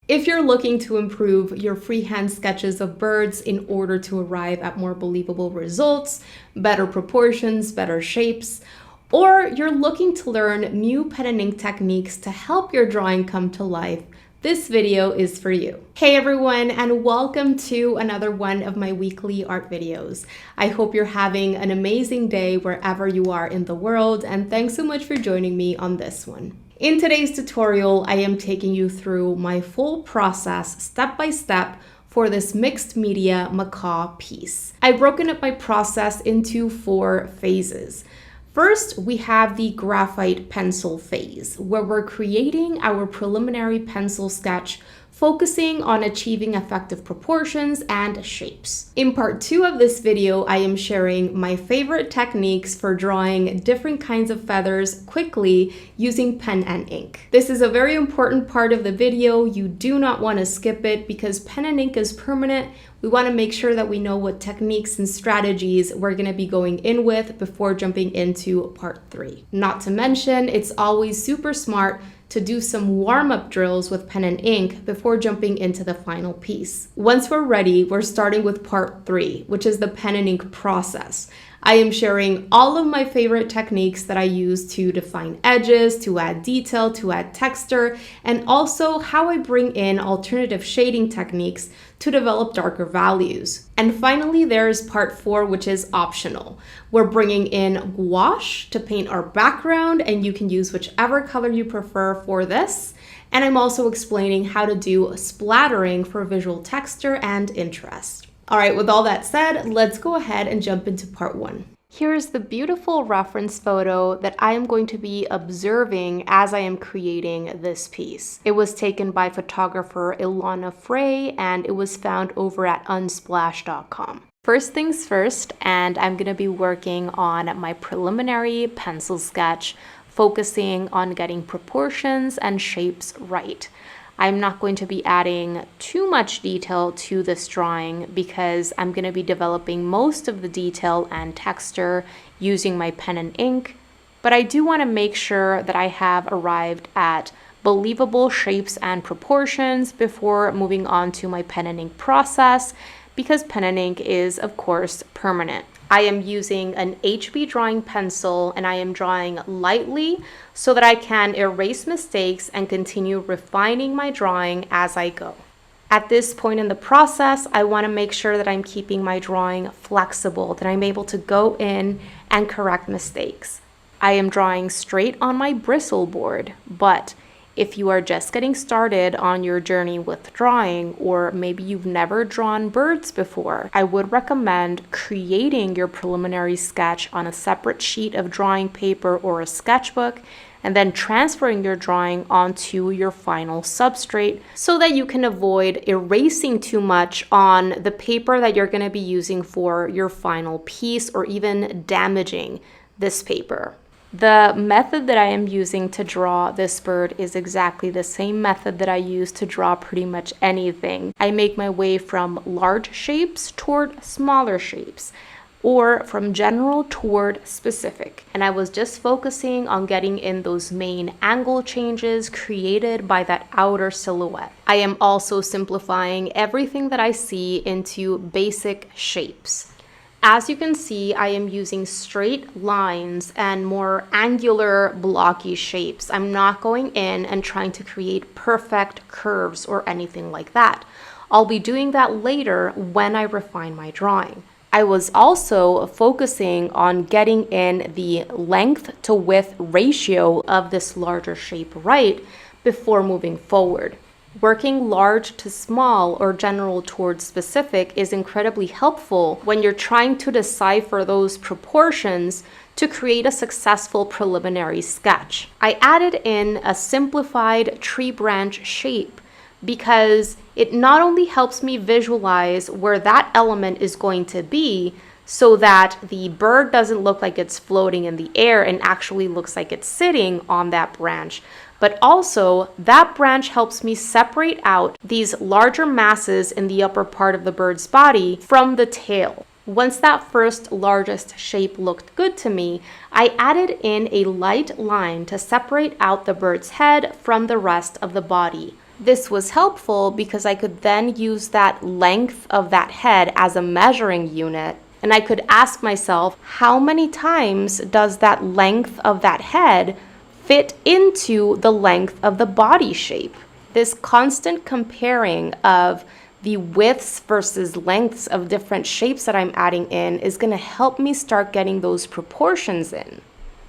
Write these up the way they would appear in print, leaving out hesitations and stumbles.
If you're looking to improve your freehand sketches of birds in order to arrive at more believable results, better proportions, better shapes, or you're looking to learn new pen and ink techniques to help your drawing come to life, this video is for you. Hey everyone, and welcome to another one of my weekly art videos. I hope you're having an amazing day wherever you are in the world, and thanks so much for joining me on this one. In today's tutorial, I am taking you through my full process step by step for this mixed media macaw piece. I've broken it by process into 4 phases. First, we have the graphite pencil phase, where we're creating our preliminary pencil sketch, focusing on achieving effective proportions and shapes. In part 2 of this video, I am sharing my favorite techniques for drawing different kinds of feathers quickly using pen and ink. This is a very important part of the video. You do not want to skip it because pen and ink is permanent. We want to make sure that we know what techniques and strategies we're going to be going in with before jumping into part 3. Not to mention, it's always super smart to do some warm-up drills with pen and ink before jumping into the final piece. Once we're ready, we're starting with part 3, which is the pen and ink process. I am sharing all of my favorite techniques that I use to define edges, to add detail, to add texture, and also how I bring in alternative shading techniques to develop darker values. And finally, there's part 4, which is optional. We're bringing in gouache to paint our background, and you can use whichever color you prefer for this. And I'm also explaining how to do splattering for visual texture and interest. All right, with all that said, let's go ahead and jump into part 1. Here's the beautiful reference photo that I am going to be observing as I am creating this piece. It was taken by photographer Ilana Frey, and it was found over at unsplash.com. First things first, and I'm gonna be working on my preliminary pencil sketch, focusing on getting proportions and shapes right. I'm not going to be adding too much detail to this drawing because I'm going to be developing most of the detail and texture using my pen and ink, but I do want to make sure that I have arrived at believable shapes and proportions before moving on to my pen and ink process, because pen and ink is, of course, permanent. I am using an HB drawing pencil, and I am drawing lightly so that I can erase mistakes and continue refining my drawing as I go. At this point in the process, I want to make sure that I'm keeping my drawing flexible, that I'm able to go in and correct mistakes. I am drawing straight on my bristle board, but if you are just getting started on your journey with drawing, or maybe you've never drawn birds before, I would recommend creating your preliminary sketch on a separate sheet of drawing paper or a sketchbook, and then transferring your drawing onto your final substrate so that you can avoid erasing too much on the paper that you're going to be using for your final piece, or even damaging this paper. The method that I am using to draw this bird is exactly the same method that I use to draw pretty much anything. I make my way from large shapes toward smaller shapes, or from general toward specific. And I was just focusing on getting in those main angle changes created by that outer silhouette. I am also simplifying everything that I see into basic shapes. As you can see, I am using straight lines and more angular, blocky shapes. I'm not going in and trying to create perfect curves or anything like that. I'll be doing that later when I refine my drawing. I was also focusing on getting in the length to width ratio of this larger shape right before moving forward. Working large to small or general towards specific is incredibly helpful when you're trying to decipher those proportions to create a successful preliminary sketch. I added in a simplified tree branch shape because it not only helps me visualize where that element is going to be, so that the bird doesn't look like it's floating in the air and actually looks like it's sitting on that branch, but also that branch helps me separate out these larger masses in the upper part of the bird's body from the tail. Once that first largest shape looked good to me, I added in a light line to separate out the bird's head from the rest of the body. This was helpful because I could then use that length of that head as a measuring unit, and I could ask myself, how many times does that length of that head fit into the length of the body shape? This constant comparing of the widths versus lengths of different shapes that I'm adding in is going to help me start getting those proportions in.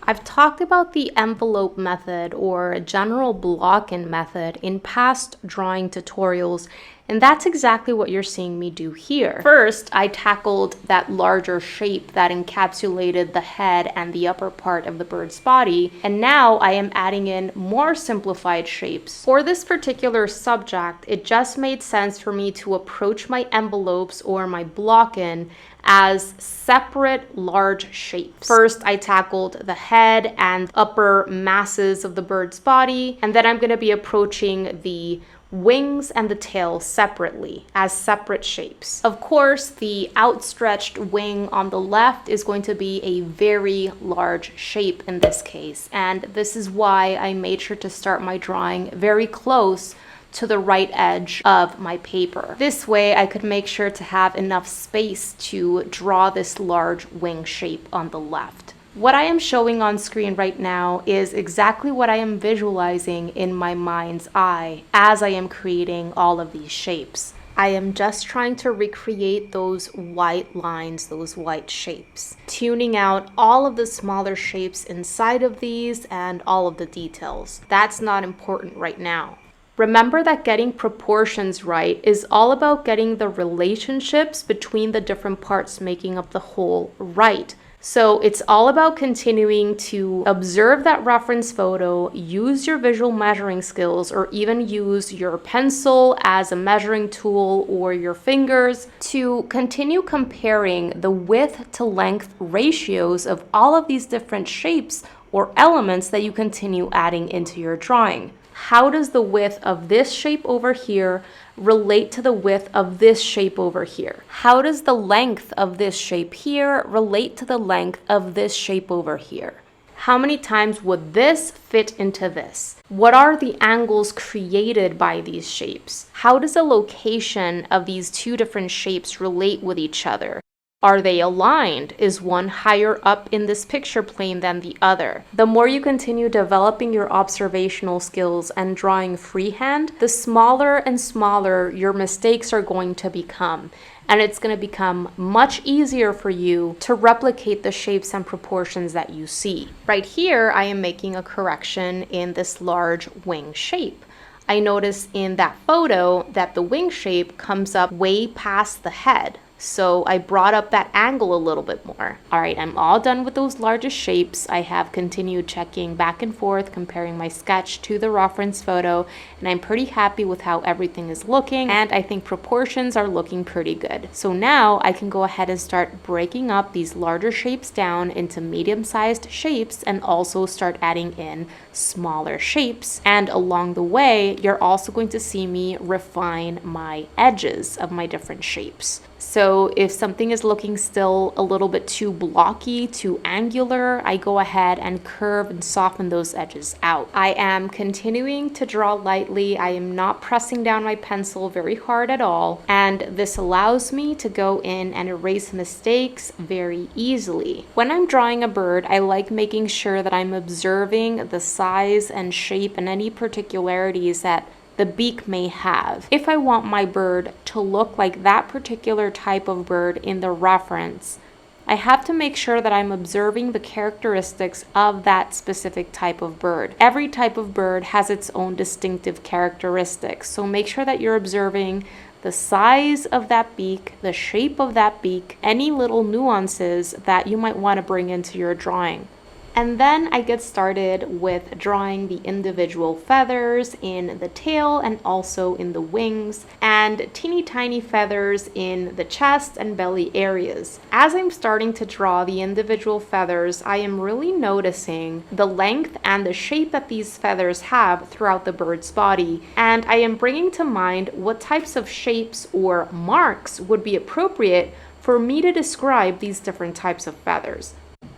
I've talked about the envelope method or general block-in method in past drawing tutorials, and that's exactly what you're seeing me do here. First, I tackled that larger shape that encapsulated the head and the upper part of the bird's body, and now I am adding in more simplified shapes. For this particular subject, it just made sense for me to approach my envelopes or my block-in as separate large shapes. First, I tackled the head and upper masses of the bird's body, and then I'm going to be approaching the wings and the tail separately as separate shapes. Of course, the outstretched wing on the left is going to be a very large shape in this case, and this is why I made sure to start my drawing very close to the right edge of my paper. This way I could make sure to have enough space to draw this large wing shape on the left. What I am showing on screen right now is exactly what I am visualizing in my mind's eye as I am creating all of these shapes. I am just trying to recreate those white lines, those white shapes, tuning out all of the smaller shapes inside of these and all of the details. That's not important right now. Remember that getting proportions right is all about getting the relationships between the different parts making up the whole right. So it's all about continuing to observe that reference photo, use your visual measuring skills, or even use your pencil as a measuring tool or your fingers to continue comparing the width to length ratios of all of these different shapes or elements that you continue adding into your drawing. How does the width of this shape over here relate to the width of this shape over here? How does the length of this shape here relate to the length of this shape over here? How many times would this fit into this? What are the angles created by these shapes? How does the location of these two different shapes relate with each other? Are they aligned? Is one higher up in this picture plane than the other? The more you continue developing your observational skills and drawing freehand, the smaller and smaller your mistakes are going to become. And it's going to become much easier for you to replicate the shapes and proportions that you see. Right here, I am making a correction in this large wing shape. I notice in that photo that the wing shape comes up way past the head. So I brought up that angle a little bit more. All right, I'm all done with those largest shapes. I have continued checking back and forth, comparing my sketch to the reference photo, and I'm pretty happy with how everything is looking, and I think proportions are looking pretty good. So now I can go ahead and start breaking up these larger shapes down into medium-sized shapes and also start adding in smaller shapes. And along the way, you're also going to see me refine my edges of my different shapes. So if something is looking still a little bit too blocky, too angular, I go ahead and curve and soften those edges out. I am continuing to draw lightly. I am not pressing down my pencil very hard at all. And this allows me to go in and erase mistakes very easily. When I'm drawing a bird, I like making sure that I'm observing the size and shape and any particularities that the beak may have. If I want my bird to look like that particular type of bird in the reference, I have to make sure that I'm observing the characteristics of that specific type of bird. Every type of bird has its own distinctive characteristics, so make sure that you're observing the size of that beak, the shape of that beak, any little nuances that you might want to bring into your drawing. And then I get started with drawing the individual feathers in the tail and also in the wings, and teeny tiny feathers in the chest and belly areas. As I'm starting to draw the individual feathers, I am really noticing the length and the shape that these feathers have throughout the bird's body, and I am bringing to mind what types of shapes or marks would be appropriate for me to describe these different types of feathers.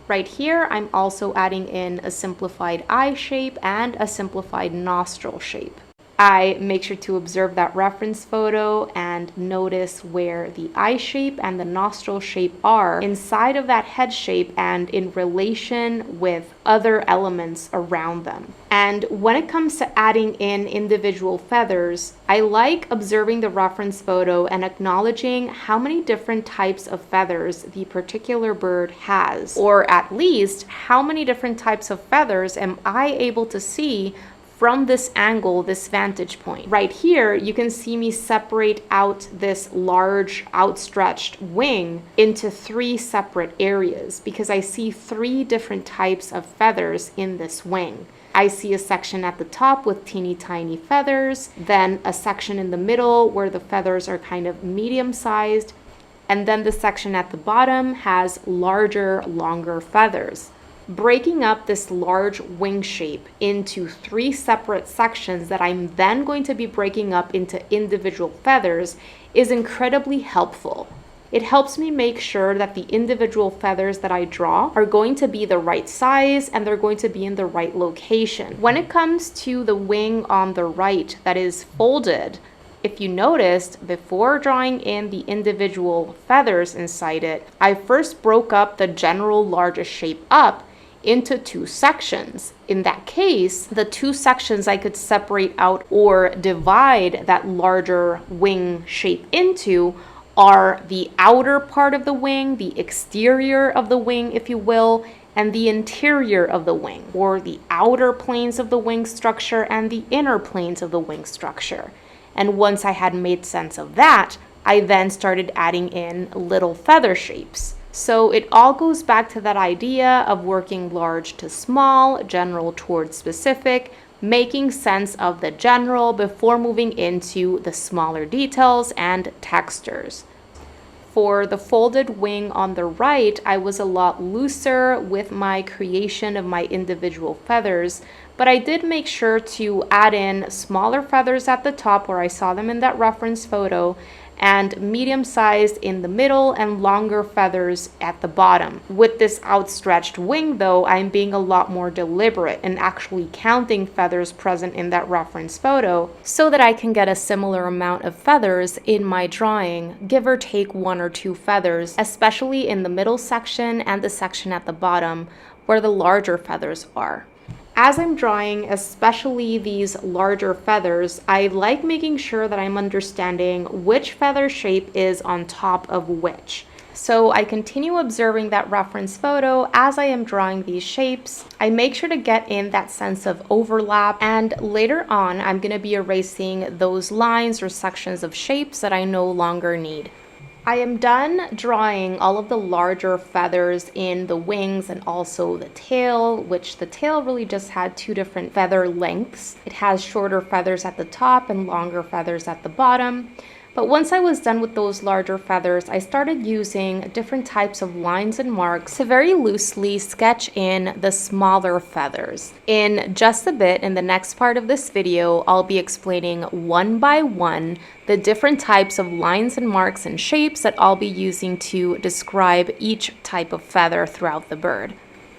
Right here, I'm also adding in a simplified eye shape and a simplified nostril shape. I make sure to observe that reference photo and notice where the eye shape and the nostril shape are inside of that head shape and in relation with other elements around them. And when it comes to adding in individual feathers, I like observing the reference photo and acknowledging how many different types of feathers the particular bird has, or at least how many different types of feathers am I able to see from this angle, this vantage point. Right here, you can see me separate out this large outstretched wing into 3 separate areas because I see 3 different types of feathers in this wing. I see a section at the top with teeny tiny feathers, then a section in the middle where the feathers are kind of medium sized, and then the section at the bottom has larger, longer feathers. Breaking up this large wing shape into 3 separate sections that I'm then going to be breaking up into individual feathers is incredibly helpful. It helps me make sure that the individual feathers that I draw are going to be the right size and they're going to be in the right location. When it comes to the wing on the right that is folded, if you noticed, before drawing in the individual feathers inside it, I first broke up the general largest shape up into 2 sections. In that case, the 2 sections I could separate out or divide that larger wing shape into are the outer part of the wing, the exterior of the wing, if you will, and the interior of the wing, or the outer planes of the wing structure and the inner planes of the wing structure. And once I had made sense of that, I then started adding in little feather shapes. So it all goes back to that idea of working large to small, general towards specific, making sense of the general before moving into the smaller details and textures. For the folded wing on the right, I was a lot looser with my creation of my individual feathers, but I did make sure to add in smaller feathers at the top where I saw them in that reference photo, and medium-sized in the middle and longer feathers at the bottom. With this outstretched wing though, I'm being a lot more deliberate and actually counting feathers present in that reference photo so that I can get a similar amount of feathers in my drawing, give or take 1 or 2 feathers, especially in the middle section and the section at the bottom where the larger feathers are. As I'm drawing, especially these larger feathers, I like making sure that I'm understanding which feather shape is on top of which. So I continue observing that reference photo as I am drawing these shapes. I make sure to get in that sense of overlap, and later on I'm going to be erasing those lines or sections of shapes that I no longer need. I am done drawing all of the larger feathers in the wings and also the tail, which the tail really just had 2 different feather lengths. It has shorter feathers at the top and longer feathers at the bottom. But once I was done with those larger feathers, I started using different types of lines and marks to very loosely sketch in the smaller feathers. In just a bit, in the next part of this video, I'll be explaining one by one the different types of lines and marks and shapes that I'll be using to describe each type of feather throughout the bird.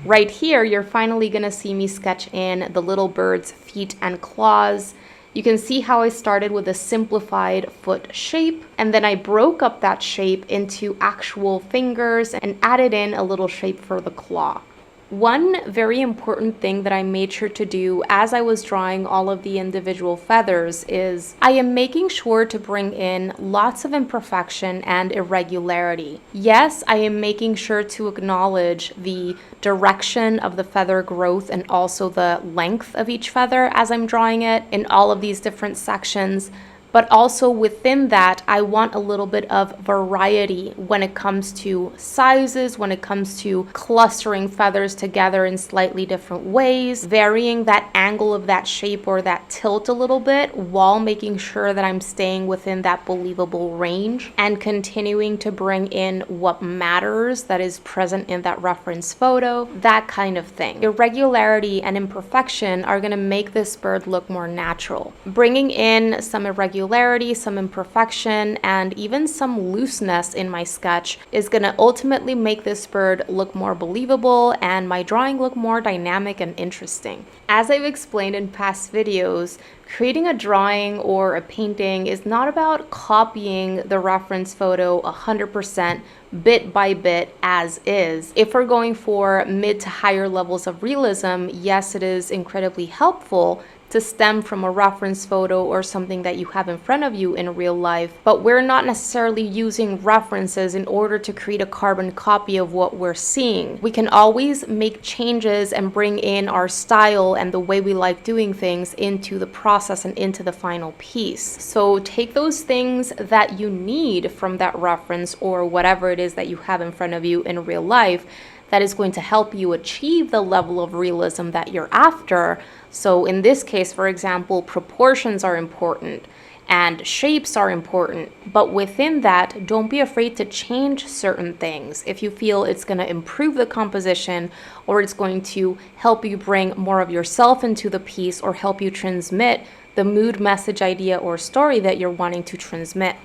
Right here, you're finally going to see me sketch in the little bird's feet and claws. You can see how I started with a simplified foot shape, and then I broke up that shape into actual fingers and added in a little shape for the claw. One very important thing that I made sure to do as I was drawing all of the individual feathers is I am making sure to bring in lots of imperfection and irregularity. Yes, I am making sure to acknowledge the direction of the feather growth and also the length of each feather as I'm drawing it in all of these different sections. But also within that, I want a little bit of variety when it comes to sizes, when it comes to clustering feathers together in slightly different ways, varying that angle of that shape or that tilt a little bit while making sure that I'm staying within that believable range and continuing to bring in what matters that is present in that reference photo, that kind of thing. Irregularity and imperfection are going to make this bird look more natural. Bringing in some irregularity irregularity, some imperfection, and even some looseness in my sketch is going to ultimately make this bird look more believable and my drawing look more dynamic and interesting. As I've explained in past videos, creating a drawing or a painting is not about copying the reference photo 100% bit by bit as is. If we're going for mid to higher levels of realism, yes, it is incredibly helpful to stem from a reference photo or something that you have in front of you in real life, but we're not necessarily using references in order to create a carbon copy of what we're seeing. We can always make changes and bring in our style and the way we like doing things into the process and into the final piece. So take those things that you need from that reference or whatever it is that you have in front of you in real life that is going to help you achieve the level of realism that you're after. So in this case, for example, proportions are important and shapes are important, but within that, don't be afraid to change certain things if you feel it's going to improve the composition or it's going to help you bring more of yourself into the piece or help you transmit the mood, message, idea, or story that you're wanting to transmit.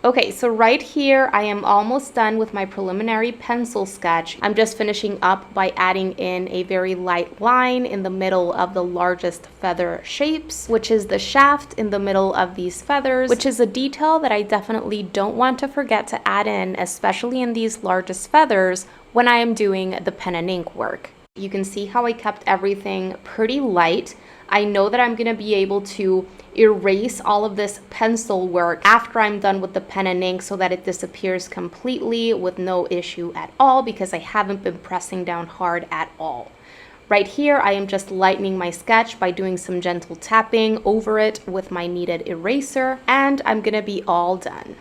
Okay, so right here, I am almost done with my preliminary pencil sketch. I'm just finishing up by adding in a very light line in the middle of the largest feather shapes, which is the shaft in the middle of these feathers, which is a detail that I definitely don't want to forget to add in, especially in these largest feathers when I am doing the pen and ink work. You can see how I kept everything pretty light. I know that I'm going to be able to erase all of this pencil work after I'm done with the pen and ink so that it disappears completely with no issue at all because I haven't been pressing down hard at all. Right here, I am just lightening my sketch by doing some gentle tapping over it with my kneaded eraser, and I'm going to be all done.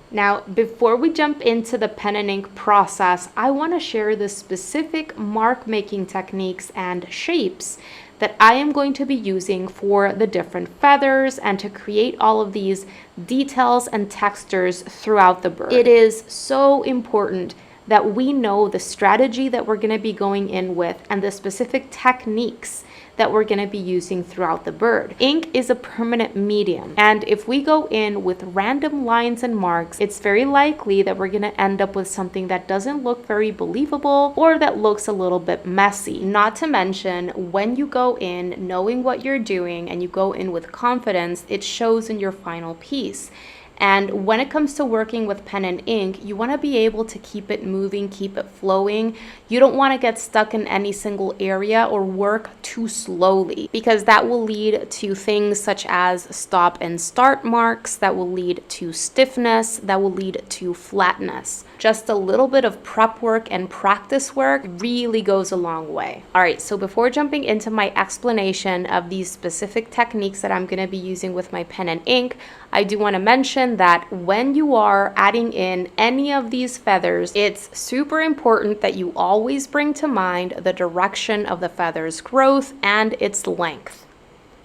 Now, before we jump into the pen and ink process, I want to share the specific mark making techniques and shapes that I am going to be using for the different feathers and to create all of these details and textures throughout the bird. It is so important that we know the strategy that we're going to be going in with and the specific techniques that we're going to be using throughout the bird. Ink is a permanent medium, and if we go in with random lines and marks, it's very likely that we're going to end up with something that doesn't look very believable or that looks a little bit messy. Not to mention, when you go in knowing what you're doing and you go in with confidence, it shows in your final piece. And when it comes to working with pen and ink, you want to be able to keep it moving, keep it flowing. You don't want to get stuck in any single area or work too slowly, because that will lead to things such as stop and start marks, that will lead to stiffness, that will lead to flatness. Just a little bit of prep work and practice work really goes a long way. All right, so before jumping into my explanation of these specific techniques that I'm going to be using with my pen and ink, I do want to mention that when you are adding in any of these feathers, it's super important that you always bring to mind the direction of the feather's growth and its length.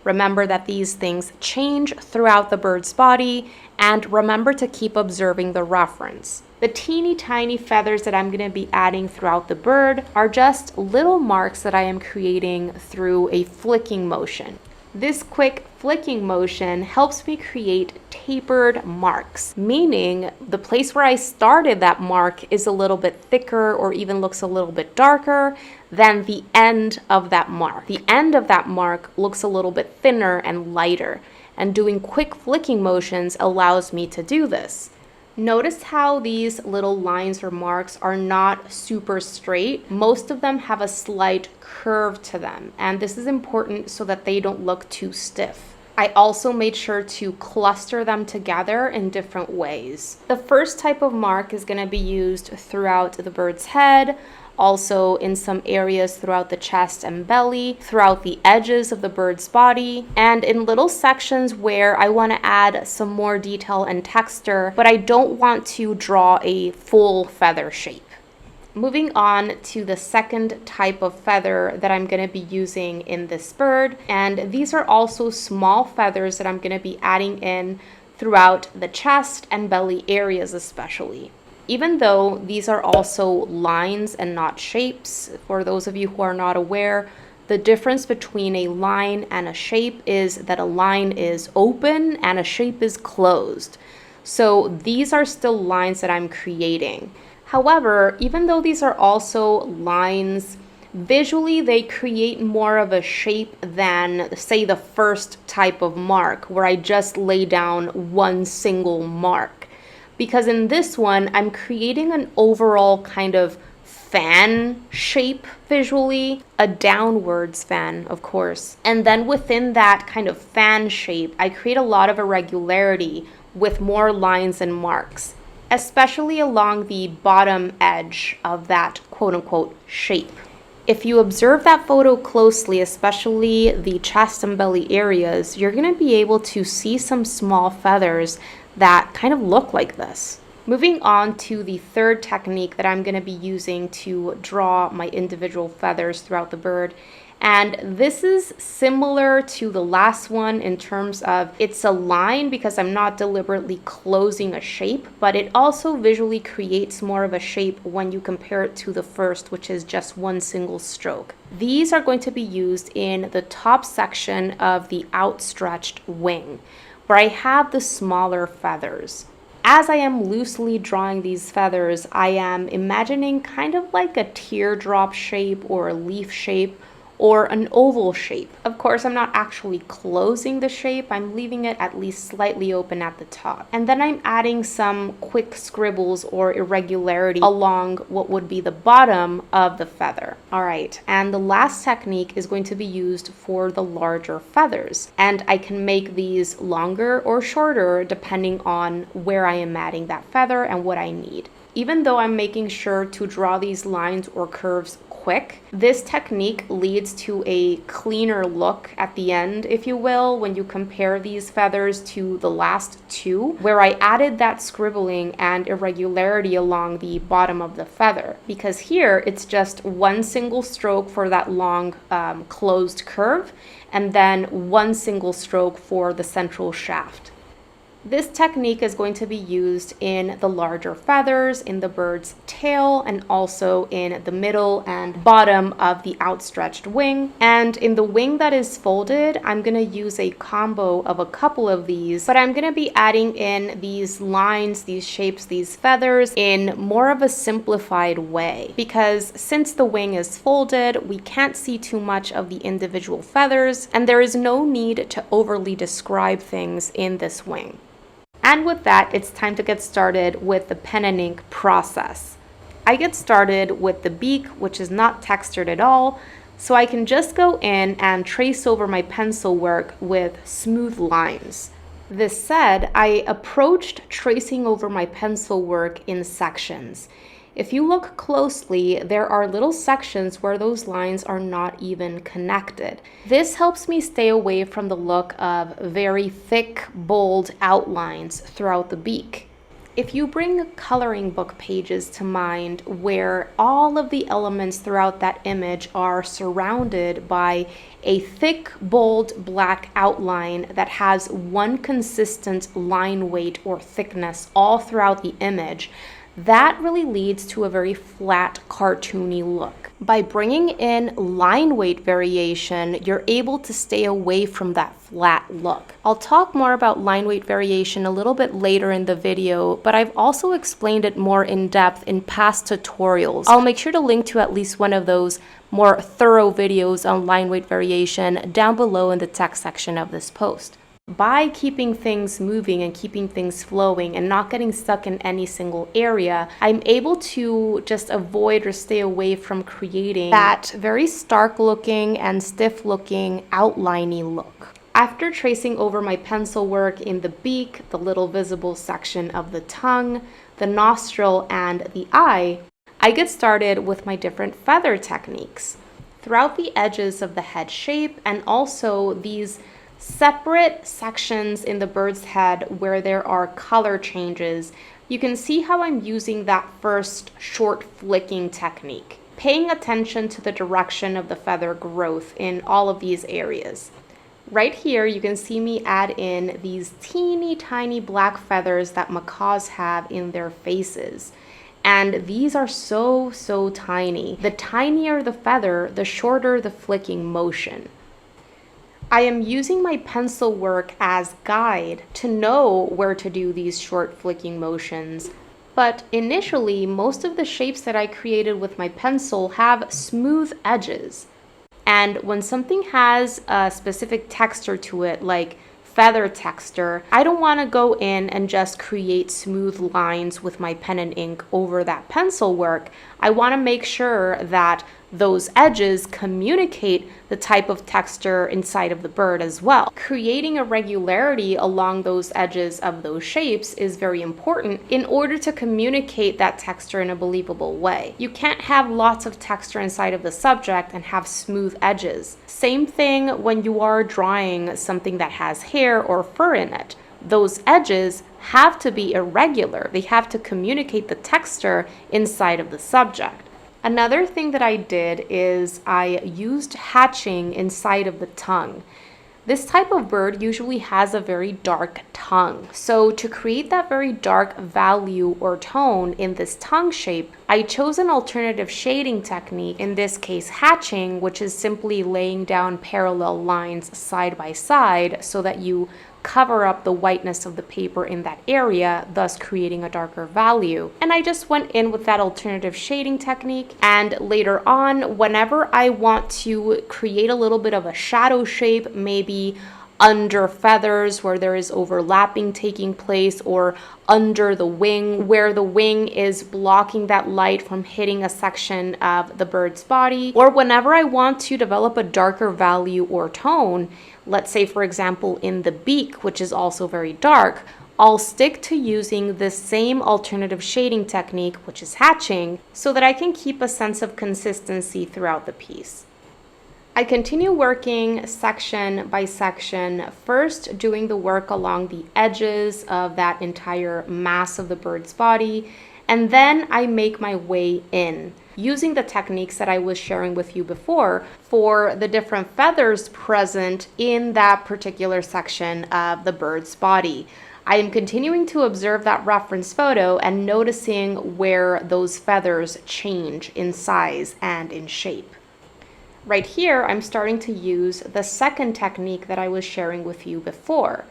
Remember that these things change throughout the bird's body, and remember to keep observing the reference. The teeny tiny feathers that I'm going to be adding throughout the bird are just little marks that I am creating through a flicking motion. This quick flicking motion helps me create tapered marks, meaning the place where I started that mark is a little bit thicker or even looks a little bit darker than the end of that mark. The end of that mark looks a little bit thinner and lighter, and doing quick flicking motions allows me to do this. Notice how these little lines or marks are not super straight. Most of them have a slight curve to them, and this is important so that they don't look too stiff. I also made sure to cluster them together in different ways. The first type of mark is going to be used throughout the bird's head, also in some areas throughout the chest and belly, throughout the edges of the bird's body, and in little sections where I want to add some more detail and texture, but I don't want to draw a full feather shape. Moving on to the second type of feather that I'm going to be using in this bird, and these are also small feathers that I'm going to be adding in throughout the chest and belly areas especially. Even though these are also lines and not shapes, for those of you who are not aware, the the difference between a line and a shape is that a line is open and a shape is closed. So these are still lines that I'm creating. However, even though these are also lines, visually they create more of a shape than, say, the first type of mark where I just lay down one single mark. Because in this one, I'm creating an overall kind of fan shape visually, a downwards fan, of course. And then within that kind of fan shape, I create a lot of irregularity with more lines and marks, especially along the bottom edge of that quote-unquote shape. If you observe that photo closely, especially the chest and belly areas, you're going to be able to see some small feathers that kind of look like this. Moving on to the third technique that I'm going to be using to draw my individual feathers throughout the bird. And this is similar to the last one in terms of it's a line because I'm not deliberately closing a shape, but it also visually creates more of a shape when you compare it to the first, which is just one single stroke. These are going to be used in the top section of the outstretched wing, where I have the smaller feathers. As I am loosely drawing these feathers, I am imagining kind of like a teardrop shape or a leaf shape, or an oval shape. Of course, I'm not actually closing the shape, I'm leaving it at least slightly open at the top. And then I'm adding some quick scribbles or irregularity along what would be the bottom of the feather. All right, and the last technique is going to be used for the larger feathers. And I can make these longer or shorter depending on where I am adding that feather and what I need. Even though I'm making sure to draw these lines or curves quick, this technique leads to a cleaner look at the end, if you will, when you compare these feathers to the last two, where I added that scribbling and irregularity along the bottom of the feather. Because here it's just one single stroke for that long closed curve, and then one single stroke for the central shaft. This technique is going to be used in the larger feathers, in the bird's tail, and also in the middle and bottom of the outstretched wing. And in the wing that is folded, I'm going to use a combo of a couple of these, but I'm going to be adding in these lines, these shapes, these feathers in more of a simplified way. Because since the wing is folded, we can't see too much of the individual feathers, and there is no need to overly describe things in this wing. And with that, it's time to get started with the pen and ink process. I get started with the beak, which is not textured at all, so I can just go in and trace over my pencil work with smooth lines. This said, I approached tracing over my pencil work in sections. If you look closely, there are little sections where those lines are not even connected. This helps me stay away from the look of very thick, bold outlines throughout the beak. If you bring coloring book pages to mind where all of the elements throughout that image are surrounded by a thick, bold black outline that has one consistent line weight or thickness all throughout the image, that really leads to a very flat, cartoony look. By bringing in line weight variation, you're able to stay away from that flat look. I'll talk more about line weight variation a little bit later in the video, but I've also explained it more in depth in past tutorials. I'll make sure to link to at least one of those more thorough videos on line weight variation down below in the text section of this post. By keeping things moving and keeping things flowing and not getting stuck in any single area, I'm able to just avoid or stay away from creating that very stark looking and stiff looking outliney look. After tracing over my pencil work in the beak, the little visible section of the tongue, the nostril, and the eye, I get started with my different feather techniques. Throughout the edges of the head shape and also these separate sections in the bird's head where there are color changes, you can see how I'm using that first short flicking technique, paying attention to the direction of the feather growth in all of these areas. Right here, you can see me add in these teeny tiny black feathers that macaws have in their faces. And these are so tiny. The tinier the feather, the shorter the flicking motion. I am using my pencil work as guide to know where to do these short flicking motions. But initially, most of the shapes that I created with my pencil have smooth edges. And when something has a specific texture to it, like feather texture, I don't want to go in and just create smooth lines with my pen and ink over that pencil work. I want to make sure that those edges communicate the type of texture inside of the bird as well. Creating a regularity along those edges of those shapes is very important in order to communicate that texture in a believable way. You can't have lots of texture inside of the subject and have smooth edges. Same thing when you are drawing something that has hair or fur in it. Those edges have to be irregular. They have to communicate the texture inside of the subject. Another thing that I did is I used hatching inside of the tongue. This type of bird usually has a very dark tongue. So to create that very dark value or tone in this tongue shape, I chose an alternative shading technique, in this case hatching, which is simply laying down parallel lines side by side so that you cover up the whiteness of the paper in that area, thus creating a darker value. And I just went in with that alternative shading technique. And later on, whenever I want to create a little bit of a shadow shape, maybe under feathers where there is overlapping taking place, or under the wing where the wing is blocking that light from hitting a section of the bird's body, or whenever I want to develop a darker value or tone, let's say for example in the beak, which is also very dark, I'll stick to using the same alternative shading technique, which is hatching, so that I can keep a sense of consistency throughout the piece. I continue working section by section, first doing the work along the edges of that entire mass of the bird's body, and then I make my way in, using the techniques that I was sharing with you before for the different feathers present in that particular section of the bird's body. I am continuing to observe that reference photo and noticing where those feathers change in size and in shape. Right here, I'm starting to use the second technique that I was sharing with you before.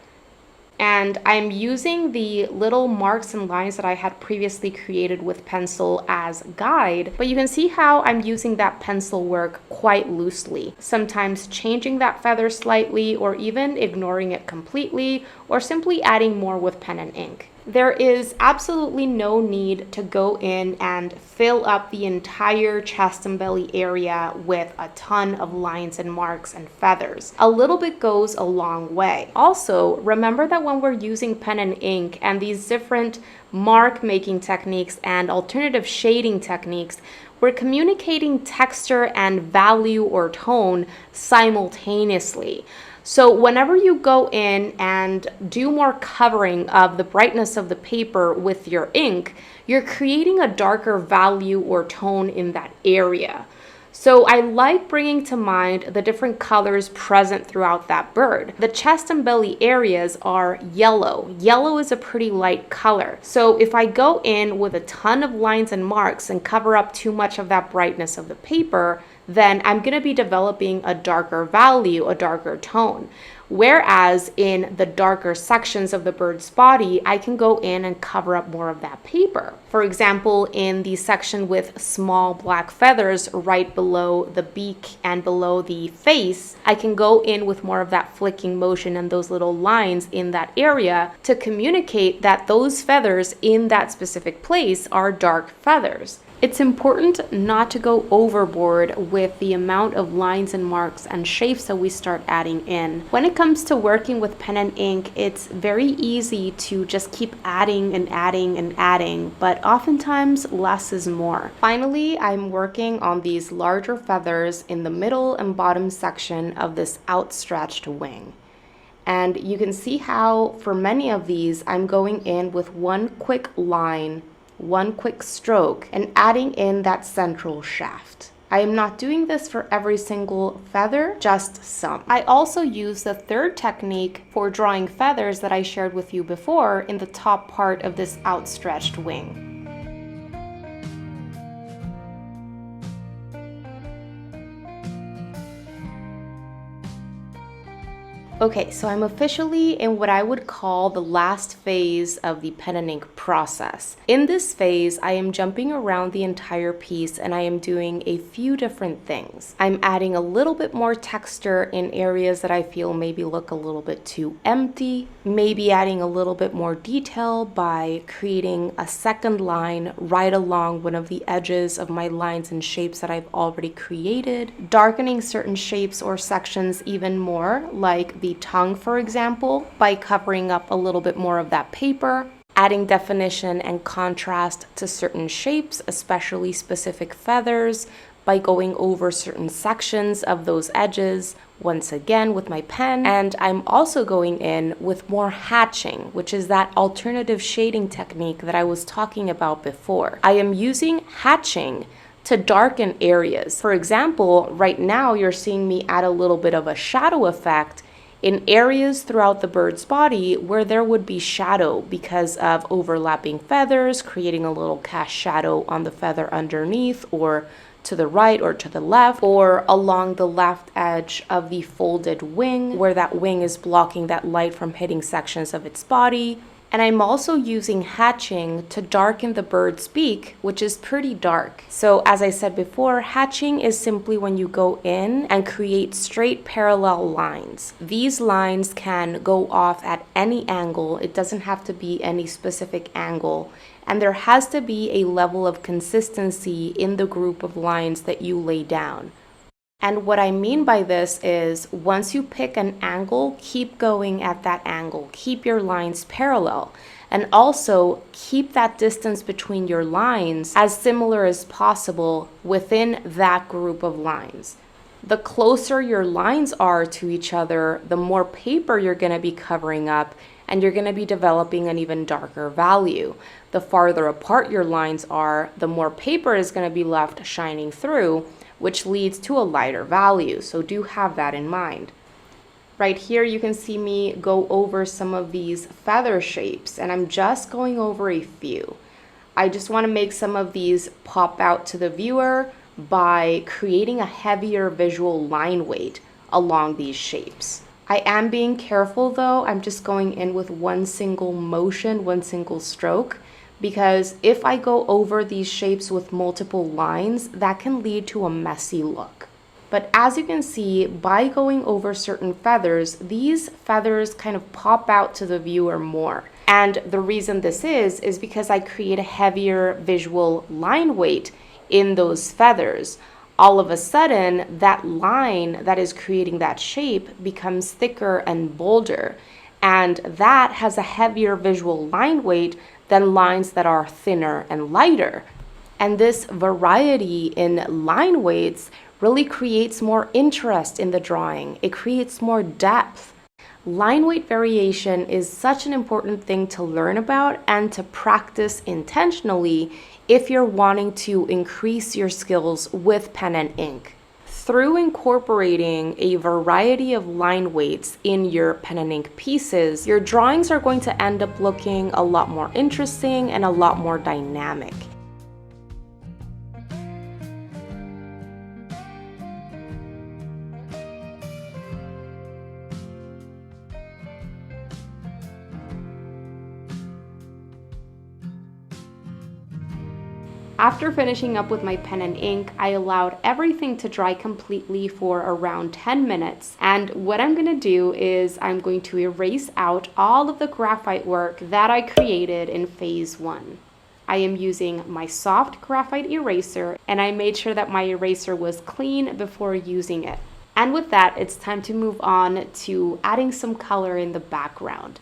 And I'm using the little marks and lines that I had previously created with pencil as guide, but you can see how I'm using that pencil work quite loosely, sometimes changing that feather slightly, or even ignoring it completely, or simply adding more with pen and ink. There is absolutely no need to go in and fill up the entire chest and belly area with a ton of lines and marks and feathers. A little bit goes a long way. Also, remember that when we're using pen and ink and these different mark making techniques and alternative shading techniques, we're communicating texture and value or tone simultaneously. So whenever you go in and do more covering of the brightness of the paper with your ink, you're creating a darker value or tone in that area. So I like bringing to mind the different colors present throughout that bird. The chest and belly areas are yellow. Yellow is a pretty light color. So if I go in with a ton of lines and marks and cover up too much of that brightness of the paper, then I'm going to be developing a darker value, a darker tone. Whereas in the darker sections of the bird's body, I can go in and cover up more of that paper. For example, in the section with small black feathers right below the beak and below the face, I can go in with more of that flicking motion and those little lines in that area to communicate that those feathers in that specific place are dark feathers. It's important not to go overboard with the amount of lines and marks and shapes that we start adding in. When it comes to working with pen and ink, it's very easy to just keep adding and adding and adding, but oftentimes less is more. Finally, I'm working on these larger feathers in the middle and bottom section of this outstretched wing. And you can see how for many of these, I'm going in with one quick line, one quick stroke, and adding in that central shaft. I am not doing this for every single feather, just some. I also use the third technique for drawing feathers that I shared with you before in the top part of this outstretched wing. Okay, so I'm officially in what I would call the last phase of the pen and ink process. In this phase, I am jumping around the entire piece and I am doing a few different things. I'm adding a little bit more texture in areas that I feel maybe look a little bit too empty, maybe adding a little bit more detail by creating a second line right along one of the edges of my lines and shapes that I've already created, darkening certain shapes or sections even more, like the tongue, for example, by covering up a little bit more of that paper, adding definition and contrast to certain shapes, especially specific feathers, by going over certain sections of those edges, once again with my pen. And I'm also going in with more hatching, which is that alternative shading technique that I was talking about before. I am using hatching to darken areas. For example, right now you're seeing me add a little bit of a shadow effect in areas throughout the bird's body where there would be shadow because of overlapping feathers, creating a little cast shadow on the feather underneath, or to the right or to the left, or along the left edge of the folded wing where that wing is blocking that light from hitting sections of its body. And I'm also using hatching to darken the bird's beak, which is pretty dark. So as I said before, hatching is simply when you go in and create straight parallel lines. These lines can go off at any angle. It doesn't have to be any specific angle. And there has to be a level of consistency in the group of lines that you lay down. And what I mean by this is once you pick an angle, keep going at that angle. Keep your lines parallel. And also keep that distance between your lines as similar as possible within that group of lines. The closer your lines are to each other, the more paper you're going to be covering up, and you're going to be developing an even darker value. The farther apart your lines are, the more paper is going to be left shining through, which leads to a lighter value. So do have that in mind. Right here, you can see me go over some of these feather shapes, and I'm just going over a few. I just want to make some of these pop out to the viewer by creating a heavier visual line weight along these shapes. I am being careful though. I'm just going in with one single motion, one single stroke, because if I go over these shapes with multiple lines, that can lead to a messy look. But as you can see, by going over certain feathers, these feathers kind of pop out to the viewer more. And the reason this is because I create a heavier visual line weight in those feathers. All of a sudden, that line that is creating that shape becomes thicker and bolder. And that has a heavier visual line weight than lines that are thinner and lighter. And this variety in line weights really creates more interest in the drawing. It creates more depth. Line weight variation is such an important thing to learn about and to practice intentionally if you're wanting to increase your skills with pen and ink. Through incorporating a variety of line weights in your pen and ink pieces, your drawings are going to end up looking a lot more interesting and a lot more dynamic. After finishing up with my pen and ink, I allowed everything to dry completely for around 10 minutes. And what I'm going to do is I'm going to erase out all of the graphite work that I created in phase 1. I am using my soft graphite eraser, and I made sure that my eraser was clean before using it. And with that, it's time to move on to adding some color in the background.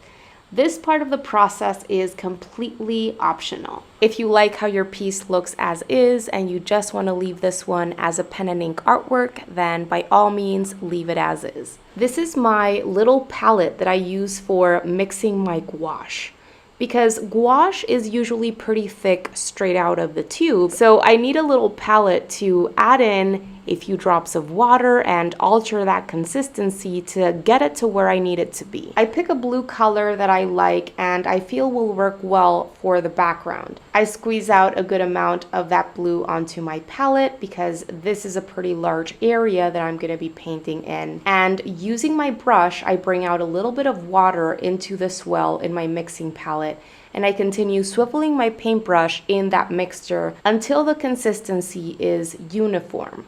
This part of the process is completely optional. If you like how your piece looks as is and you just want to leave this one as a pen and ink artwork, then by all means leave it as is. This is my little palette that I use for mixing my gouache, because gouache is usually pretty thick straight out of the tube. So I need a little palette to add in a few drops of water and alter that consistency to get it to where I need it to be. I pick a blue color that I like and I feel will work well for the background. I squeeze out a good amount of that blue onto my palette because this is a pretty large area that I'm going to be painting in. And using my brush, I bring out a little bit of water into the swell in my mixing palette, and I continue swiveling my paintbrush in that mixture until the consistency is uniform.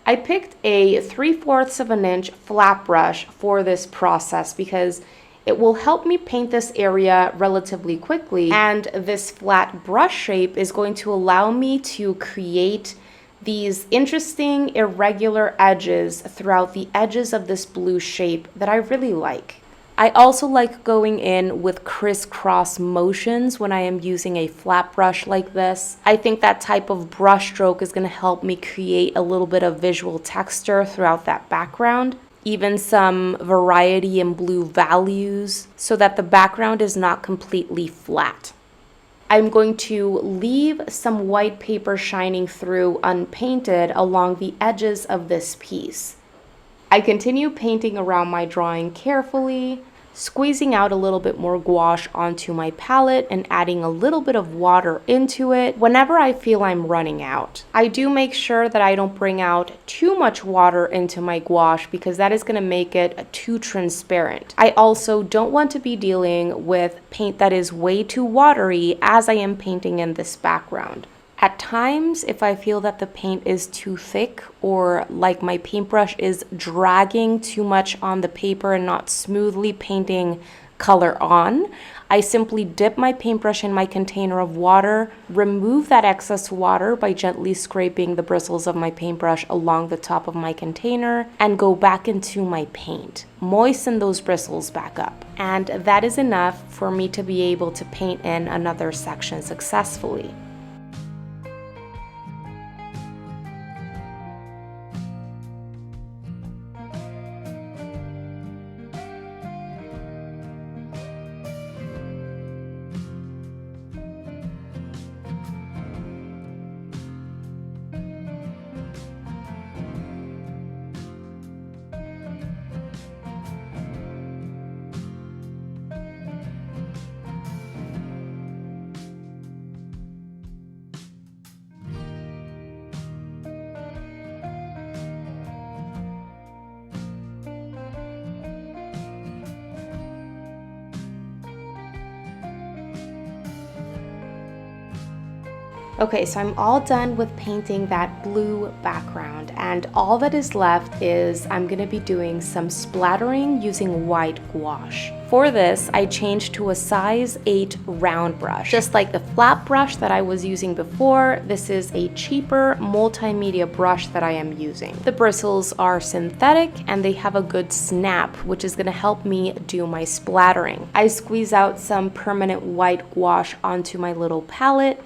I picked a 3/4 of an inch flat brush for this process because it will help me paint this area relatively quickly, and this flat brush shape is going to allow me to create these interesting irregular edges throughout the edges of this blue shape that I really like. I also like going in with crisscross motions when I am using a flat brush like this. I think that type of brush stroke is going to help me create a little bit of visual texture throughout that background, even some variety in blue values so that the background is not completely flat. I'm going to leave some white paper shining through unpainted along the edges of this piece. I continue painting around my drawing carefully, squeezing out a little bit more gouache onto my palette and adding a little bit of water into it whenever I feel I'm running out. I do make sure that I don't bring out too much water into my gouache because that is going to make it too transparent. I also don't want to be dealing with paint that is way too watery as I am painting in this background. At times, if I feel that the paint is too thick or like my paintbrush is dragging too much on the paper and not smoothly painting color on, I simply dip my paintbrush in my container of water, remove that excess water by gently scraping the bristles of my paintbrush along the top of my container, and go back into my paint. Moisten those bristles back up. And that is enough for me to be able to paint in another section successfully. Okay, so I'm all done with painting that blue background, and all that is left is I'm going to be doing some splattering using white gouache. For this, I changed to a size 8 round brush. Just like the flat brush that I was using before, this is a cheaper multimedia brush that I am using. The bristles are synthetic and they have a good snap, which is going to help me do my splattering. I squeeze out some permanent white gouache onto my little palette,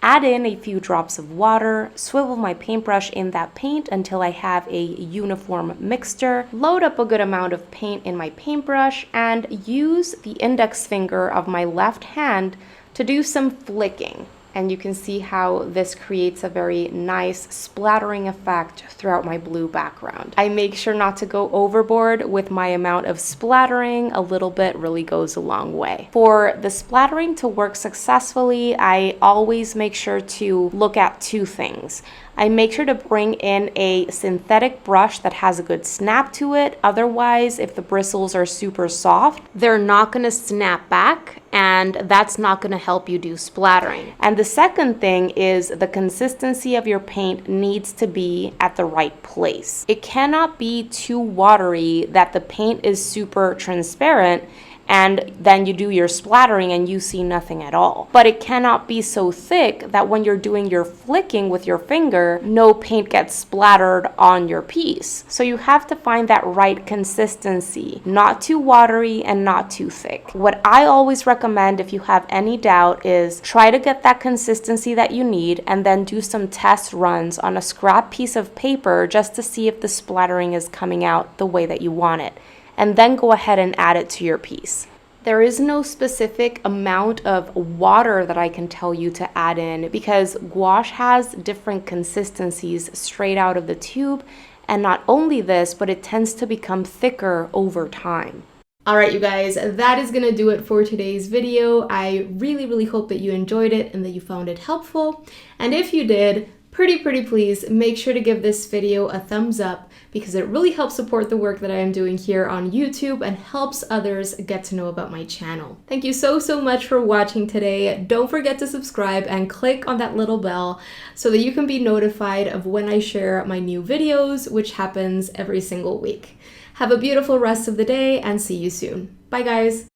add in a few drops of water, swivel my paintbrush in that paint until I have a uniform mixture, load up a good amount of paint in my paintbrush, and use the index finger of my left hand to do some flicking. And you can see how this creates a very nice splattering effect throughout my blue background. I make sure not to go overboard with my amount of splattering. A little bit really goes a long way. For the splattering to work successfully, I always make sure to look at two things. I make sure to bring in a synthetic brush that has a good snap to it. Otherwise, if the bristles are super soft, they're not going to snap back, and that's not going to help you do splattering. And the second thing is the consistency of your paint needs to be at the right place. It cannot be too watery that the paint is super transparent and then you do your splattering and you see nothing at all. But it cannot be so thick that when you're doing your flicking with your finger, no paint gets splattered on your piece. So you have to find that right consistency, not too watery and not too thick. What I always recommend, if you have any doubt, is try to get that consistency that you need and then do some test runs on a scrap piece of paper just to see if the splattering is coming out the way that you want it, and then go ahead and add it to your piece. There is no specific amount of water that I can tell you to add in because gouache has different consistencies straight out of the tube. And not only this, but it tends to become thicker over time. All right, you guys, that is gonna do it for today's video. I really hope that you enjoyed it and that you found it helpful. And if you did, pretty please make sure to give this video a thumbs up because it really helps support the work that I am doing here on YouTube and helps others get to know about my channel. Thank you so much for watching today. Don't forget to subscribe and click on that little bell so that you can be notified of when I share my new videos, which happens every single week. Have a beautiful rest of the day and see you soon. Bye guys.